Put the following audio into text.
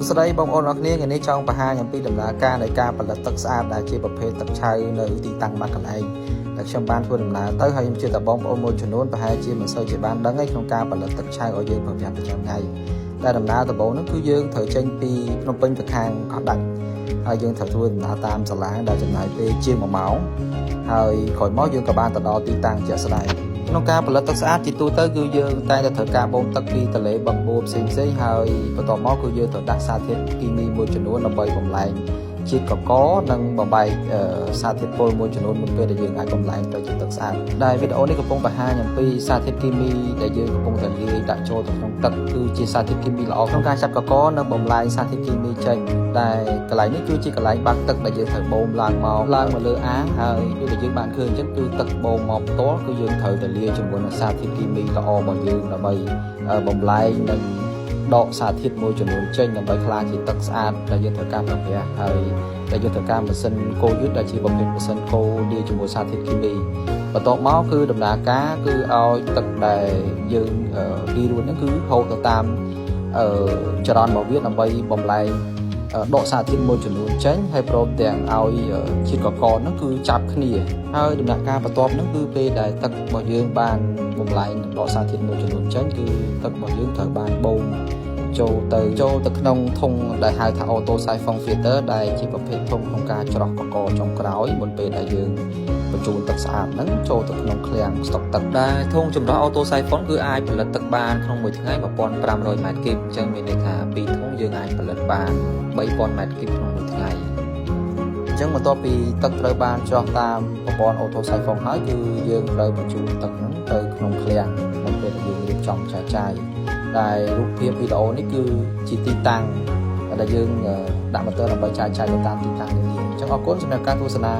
ស្ដីបងប្អូនអរគ្នាថ្ងៃនេះចង់បង្ហាញអំពីដំណើរការនៃការផលិតទឹកស្អាតដែលជាប្រភេទទឹកឆៅនៅទីតាំងបាត់កន្លែងដែលខ្ញុំបានធ្វើដំណើរទៅហើយខ្ញុំជឿថាបងប្អូនមួយចំនួនប្រហែលជាមិនសូវជាបានដឹងក្នុងការផលិតទឹកឆៅឲ្យយើងប្រចាំថ្ងៃតែដំណើរដំបូងនោះគឺយើងត្រូវចេញពីភ្នំពេញទៅខាងកោះដាច់ហើយយើងត្រូវធ្វើដំណើរតាមសាឡាងដែលចំណាយពេលជាង1ម៉ោងហើយក្រោយមកយើងក៏បានទៅដល់ទីតាំងជាក់ស្ដែងក្នុងការផលិតទឹកស្អាតជាទូទៅគឺយើងតែងតែត្រូវការបូមទឹកពីទន្លេបឹងបួផ្សេងៗហើយបន្ទាប់មកគឺយើងត្រូវដាក់សារធាតុគីមីមួយចំនួនដើម្បីបំលែងជាតិកកនិងបំបែកសារធាតុពុលមួយចំនួនមុនពេលដែលយើងអាចបំលែងទៅជាទឹកស្អាតដែលវីដេអូនេះកំពុងបង្ហាញអំពីសារធាតុគីមីដែលយើងកំពុងតែលាយដាក់ចូលទៅក្នុងទឹកគឺជាសារធាតុគីមីល្អក្នុងការចាប់កកនិងបំលែងសារធាតុគីមីចេញតែកន្លែងនេះគឺជាកន្លែងបាក់ទឹកដែលយើងត្រូវបូមឡើងមកលើអាងហើយដូចដែលយើងបានឃើញអញ្ចឹងគឺទឹកបូមមកផ្ទាល់គឺយើងត្រូវតែលាយជាមួយនឹងសារធាតុគីមីល្អរបស់យើងដើម្បីបំលែងនិងដកសារធាតុមួយចំនួនចេញដើម្បីក្លាយជាទឹកស្អាតដែលយើងត្រូវការប្រើប្រាស់ហើយដែលយើងត្រូវការម៉ាស៊ីនកូយឺតដែលជាប្រភេទម៉ាស៊ីនកូលាយជាមួយសារធាតុគីមីបន្ទាប់មកគឺដំណើរការគឺឲ្យទឹកដែលយើងលាយរួចហ្នឹងគឺហូរទៅតាមចរន្តរបស់វាដើម្បីបំលែងដកសារធាតុមួយចំនួនចេញហើយព្រមទាំងឲ្យជាតិកកហ្នឹងគឺចាប់គ្នាហើយដំណាក់កាលបន្ទាប់ហ្នឹងគឺពេលដែលទឹករបស់យើងបានបំលែងដកសារធាតុមួយចំនួនចេញគឺទឹករបស់យើងត្រូវបានបូមចូលទៅក្នុងធុងដែលហៅថា auto siphon filter ដែលជាប្រភេទធុងក្នុងការច្រោះកកចុងក្រោយមុនពេលដែលយើងបញ្ជូនទឹកស្អាតហ្នឹងចូលទៅក្នុងឃ្លាំងស្តុកទឹកដែលធុងចម្រោះ auto siphon គឺអាចផលិតទឹកបានក្នុងមួយថ្ងៃ 1500 ម៉ែត្រគីបអញ្ចឹងមានន័យថា2ធុងយើងអាចផលិតបាន 3000 ម៉ែត្រគីបក្នុងមួយថ្ងៃអញ្ចឹងបន្ទាប់ពីទឹកត្រូវបានច្រោះតាមប្រព័ន្ធ auto siphon ហើយគឺយើងត្រូវបញ្ជូនទឹកហ្នឹងទៅក្នុងឃ្លាំងមុនពេលដែលយើងរៀបចំចែកចាយដែលរូបភាពវីដេអូនេះគឺជាទីតាំងដែលយើងដាក់ម៉ូទ័រដើម្បីចែកចាយទៅតាមទីតាំងនានាអញ្ចឹងអរគុណសម្រាប់ការទស្សនា